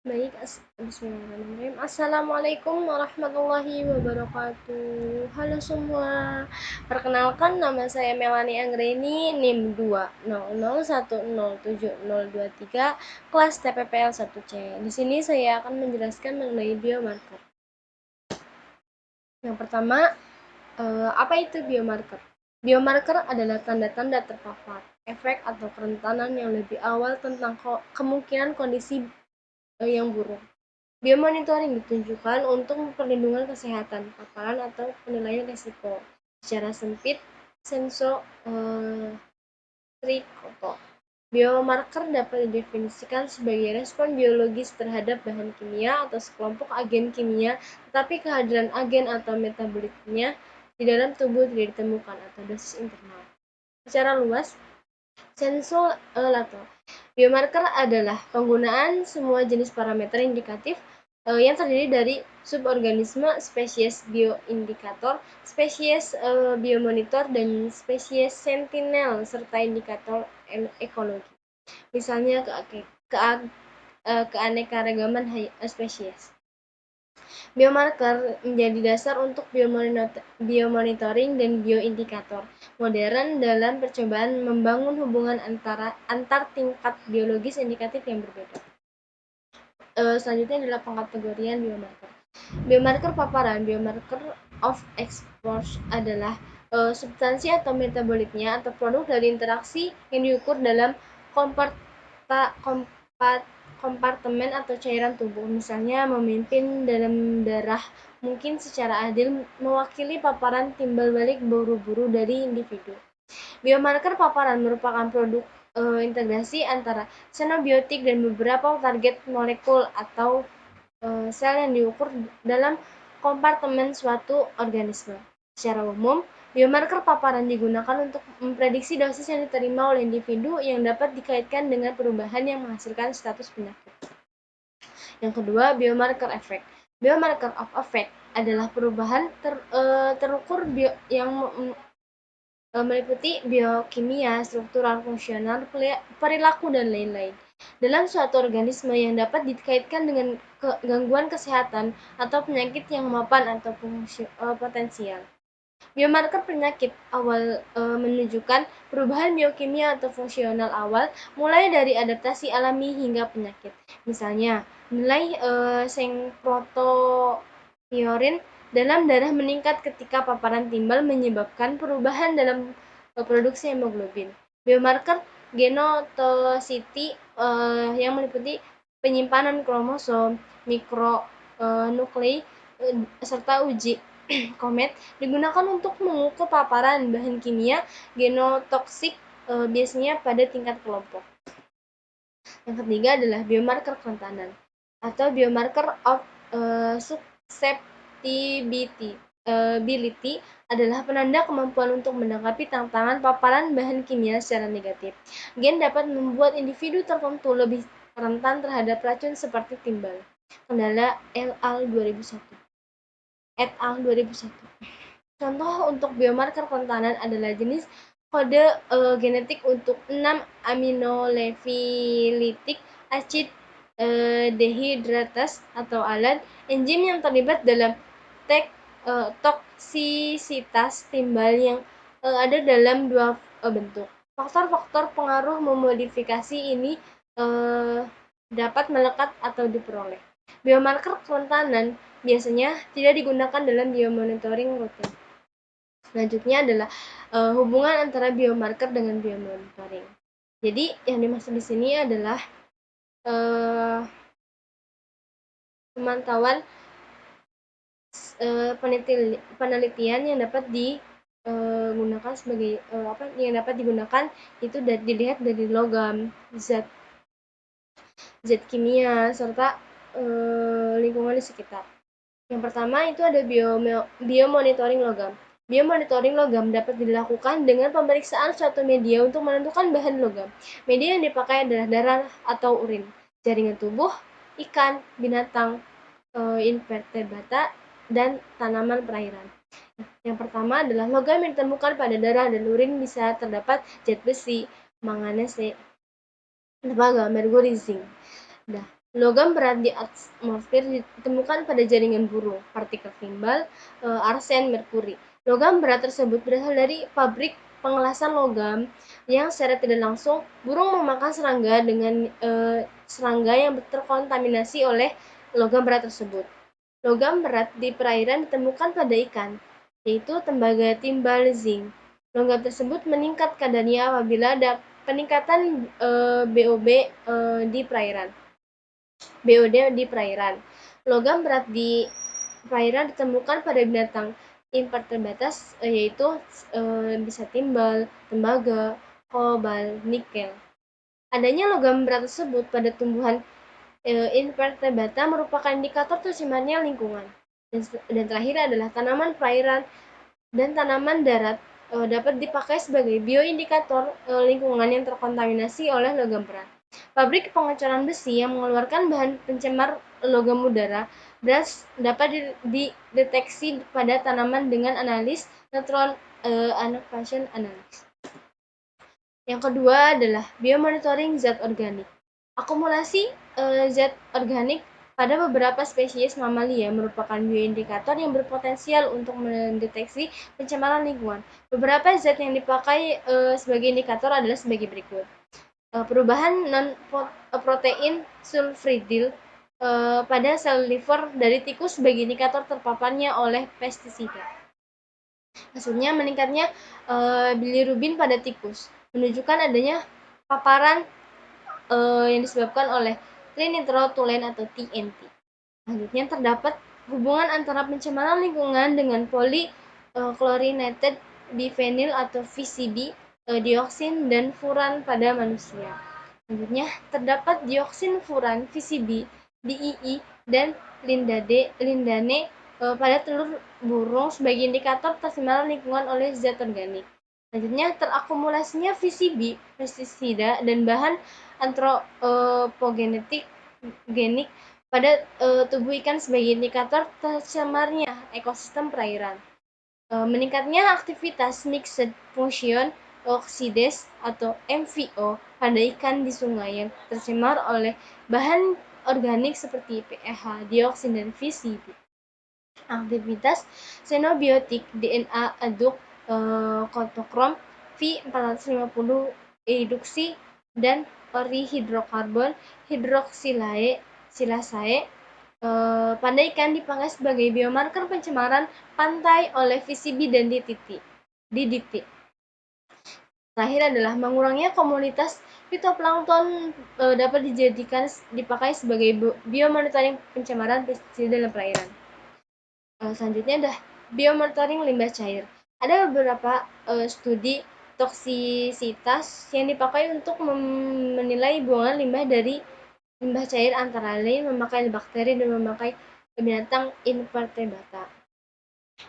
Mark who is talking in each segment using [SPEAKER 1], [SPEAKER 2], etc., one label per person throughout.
[SPEAKER 1] Baik, bismillahirrahmanirrahim. Assalamualaikum warahmatullahi wabarakatuh. Halo semua. Perkenalkan, nama saya Melanie Anggreni, NIM 200107023, kelas TPPL 1C. Di sini saya akan menjelaskan mengenai biomarker. Yang pertama, apa itu biomarker? Biomarker adalah tanda-tanda terpapar, efek atau kerentanan yang lebih awal tentang kemungkinan kondisi yang buruk. Biomonitoring ditunjukkan untuk perlindungan kesehatan, paparan atau penilaian risiko. Secara sempit, sensorikoto. Biomarker dapat didefinisikan sebagai respon biologis terhadap bahan kimia atau sekelompok agen kimia, tetapi kehadiran agen atau metabolitnya di dalam tubuh tidak ditemukan atau dosis internal. Secara luas, sensolator. Biomarker adalah penggunaan semua jenis parameter indikatif yang terdiri dari suborganisme, spesies bioindikator, spesies biomonitor, dan spesies sentinel, serta indikator ekologi. Misalnya keanekaragaman spesies. Biomarker menjadi dasar untuk biomonitoring dan bioindikator modern dalam percobaan membangun hubungan antar tingkat biologis indikatif yang berbeda. Selanjutnya adalah pengkategorian biomarker. Biomarker paparan, biomarker of exposure adalah substansi atau metabolitnya atau produk dari interaksi yang diukur dalam kompartemen atau cairan tubuh. Misalnya memimpin dalam darah mungkin secara adil mewakili paparan timbal balik buru-buru dari individu. Biomarker paparan merupakan produk integrasi antara xenobiotik dan beberapa target molekul atau sel yang diukur dalam kompartemen suatu organisme. Secara umum, biomarker paparan digunakan untuk memprediksi dosis yang diterima oleh individu yang dapat dikaitkan dengan perubahan yang menghasilkan status penyakit. Yang kedua, biomarker efek. Biomarker of effect adalah perubahan terukur yang meliputi biokimia, struktural, fungsional, perilaku, dan lain-lain dalam suatu organisme yang dapat dikaitkan dengan gangguan kesehatan atau penyakit yang mapan atau potensial. Biomarker penyakit awal menunjukkan perubahan biokimia atau fungsional awal mulai dari adaptasi alami hingga penyakit. Misalnya, nilai senkrotopiorin dalam darah meningkat ketika paparan timbal menyebabkan perubahan dalam produksi hemoglobin. Biomarker genotosity yang meliputi penyimpanan kromosom, mikronuklei, serta uji komet digunakan untuk mengukur paparan bahan kimia genotoksik biasanya pada tingkat kelompok. Yang ketiga adalah biomarker kerentanan atau biomarker of susceptibility adalah penanda kemampuan untuk menanggapi tantangan paparan bahan kimia secara negatif. Gen dapat membuat individu tertentu lebih rentan terhadap racun seperti timbal. Kendala et al. 2001. Contoh untuk biomarker kerentanan adalah jenis kode genetik untuk 6 aminolevilitik acid dehidratase atau ALAN, enzim yang terlibat dalam toksisitas timbal yang ada dalam dua bentuk. Faktor-faktor pengaruh memodifikasi ini dapat melekat atau diperoleh. Biomarker kerentanan biasanya tidak digunakan dalam biomonitoring rutin. Selanjutnya adalah hubungan antara biomarker dengan biomonitoring. Jadi yang dimaksud di sini adalah pemantauan penelitian yang dapat digunakan sebagai yang dapat digunakan itu dilihat dari logam, zat kimia, serta lingkungan di sekitar. Yang pertama itu ada biomonitoring logam. Biomonitoring logam dapat dilakukan dengan pemeriksaan suatu media untuk menentukan bahan logam. Media yang dipakai adalah darah atau urin, jaringan tubuh, ikan, binatang, invertebrata, dan tanaman perairan. Yang pertama adalah logam yang ditemukan pada darah dan urin bisa terdapat zat besi, manganese, tembaga, merkuri, zinc. Nah, Logam berat di atmosfer ditemukan pada jaringan burung, partikel timbal, arsen, merkuri. Logam berat tersebut berasal dari pabrik pengelasan logam yang secara tidak langsung burung memakan serangga dengan serangga yang terkontaminasi oleh logam berat tersebut. Logam berat di perairan ditemukan pada ikan, yaitu tembaga timbal zinc. Logam tersebut meningkat kadarnya apabila ada peningkatan BOD di perairan. Logam berat di perairan ditemukan pada binatang impar terbatas, yaitu bisa timbal, tembaga, kobal, nikel. Adanya logam berat tersebut pada tumbuhan invertebrata merupakan indikator tercemarnya lingkungan. Dan terakhir adalah tanaman perairan dan tanaman darat dapat dipakai sebagai bioindikator lingkungan yang terkontaminasi oleh logam berat. Pabrik pengecoran besi yang mengeluarkan bahan pencemar logam udara dapat dideteksi pada tanaman dengan analis neutron annihilation analysis. Yang kedua adalah biomonitoring zat organik. Akumulasi zat organik pada beberapa spesies mamalia merupakan bioindikator yang berpotensial untuk mendeteksi pencemaran lingkungan. Beberapa zat yang dipakai sebagai indikator adalah sebagai berikut. Perubahan non-protein sulfridil pada sel liver dari tikus sebagai indikator terpaparnya oleh pestisida. Maksudnya meningkatnya bilirubin pada tikus menunjukkan adanya paparan yang disebabkan oleh trinitrotoluene atau TNT. Selanjutnya terdapat hubungan antara pencemaran lingkungan dengan polychlorinated biphenyl atau VCB, dioksin dan furan pada manusia. Selanjutnya terdapat dioksin furan VCB, DII dan lindane pada telur burung sebagai indikator pencemaran lingkungan oleh zat organik. Selanjutnya terakumulasinya VCB, pestisida dan bahan antropogenik pada tubuh ikan sebagai indikator tercemarnya ekosistem perairan. Meningkatnya aktivitas mixed function oxidase atau MVO pada ikan di sungai yang tercemar oleh bahan organik seperti PEH, dioksin, dan VCB. Aktivitas xenobiotik DNA aduk kotokrom V450 eduksi dan orihidrokarbon hidroksilasae pada ikan dipakai sebagai biomarker pencemaran pantai oleh VCB dan DDT. Terakhir adalah mengurangnya komunitas fitoplankton dapat dipakai sebagai biomonitoring pencemaran pestisida dalam perairan. Selanjutnya adalah biomonitoring limbah cair. Ada beberapa studi toksisitas yang dipakai untuk menilai buangan limbah dari limbah cair antara lain memakai bakteri dan memakai binatang invertebrata.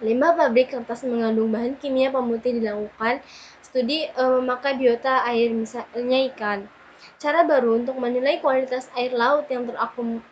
[SPEAKER 1] Limbah pabrik kertas mengandung bahan kimia pemutih dilakukan studi memakai biota air misalnya ikan. Cara baru untuk menilai kualitas air laut yang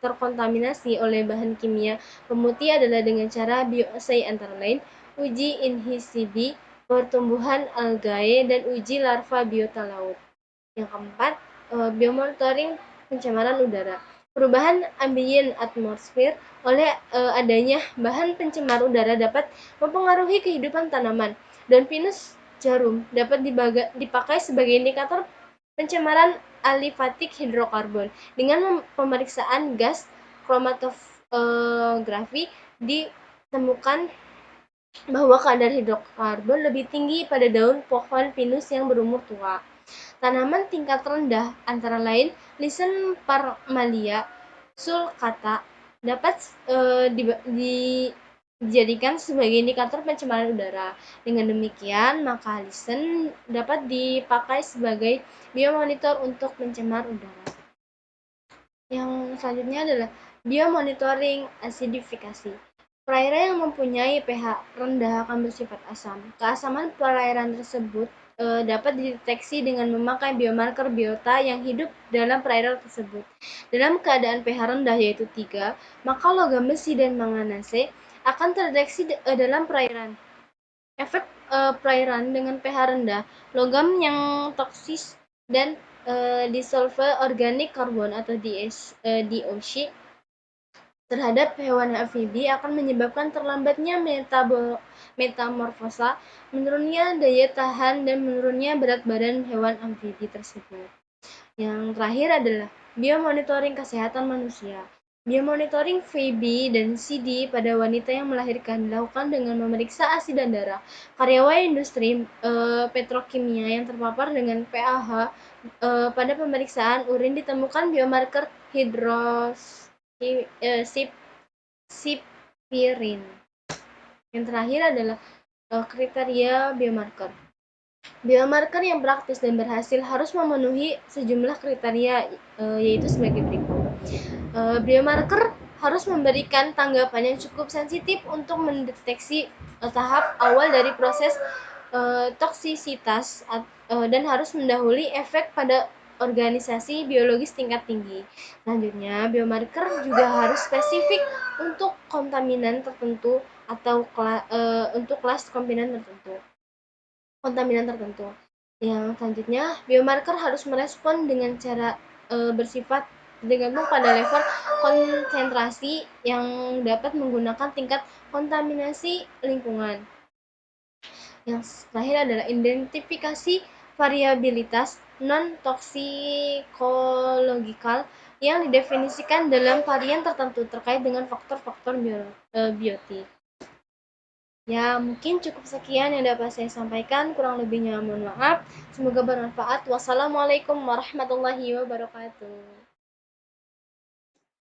[SPEAKER 1] terkontaminasi oleh bahan kimia pemutih adalah dengan cara bioassay antara lain uji inhibisi pertumbuhan algae dan uji larva biota laut. Yang keempat, biomonitoring pencemaran udara. Perubahan ambien atmosfer oleh adanya bahan pencemar udara dapat mempengaruhi kehidupan tanaman. Dan pinus jarum dapat dipakai sebagai indikator pencemaran alifatik hidrokarbon. Dengan pemeriksaan gas kromatografi ditemukan bahwa kadar hidrokarbon lebih tinggi pada daun pohon pinus yang berumur tua. Tanaman tingkat rendah antara lain Listen parmalia sulcata dapat dijadikan sebagai indikator pencemaran udara. Dengan demikian, maka Listen dapat dipakai sebagai biomonitor untuk pencemar udara. Yang selanjutnya adalah biomonitoring asidifikasi. Perairan yang mempunyai pH rendah akan bersifat asam. Keasaman perairan tersebut dapat dideteksi dengan memakai biomarker biota yang hidup dalam perairan tersebut. Dalam keadaan pH rendah yaitu 3, maka logam besi dan manganese akan terdeteksi dalam perairan. Efek perairan dengan pH rendah, logam yang toksis dan disolve organik karbon atau DOC terhadap hewan amfibi akan menyebabkan terlambatnya metamorfosa, menurunnya daya tahan, dan menurunnya berat badan hewan amfibi tersebut. Yang terakhir adalah biomonitoring kesehatan manusia. Biomonitoring VB dan CD pada wanita yang melahirkan dilakukan dengan memeriksa asi dan darah. Karyawan industri petrokimia yang terpapar dengan PAH pada pemeriksaan urin ditemukan biomarker sipirin. Yang terakhir adalah kriteria biomarker. Biomarker yang praktis dan berhasil harus memenuhi sejumlah kriteria, yaitu sebagai berikut. Biomarker harus memberikan tanggapan yang cukup sensitif untuk mendeteksi tahap awal dari proses toksisitas dan harus mendahului efek pada organisasi biologis tingkat tinggi. Selanjutnya, biomarker juga harus spesifik untuk kontaminan tertentu atau untuk kelas kontaminan tertentu. Yang selanjutnya, biomarker harus merespon dengan cara bersifat tergantung pada level konsentrasi yang dapat menggunakan tingkat kontaminasi lingkungan. Yang terakhir adalah identifikasi variabilitas non-toksikological yang didefinisikan dalam varian tertentu terkait dengan faktor-faktor biotik. Ya, mungkin cukup sekian yang dapat saya sampaikan. Kurang lebihnya mohon maaf. Semoga bermanfaat. Wassalamualaikum warahmatullahi wabarakatuh.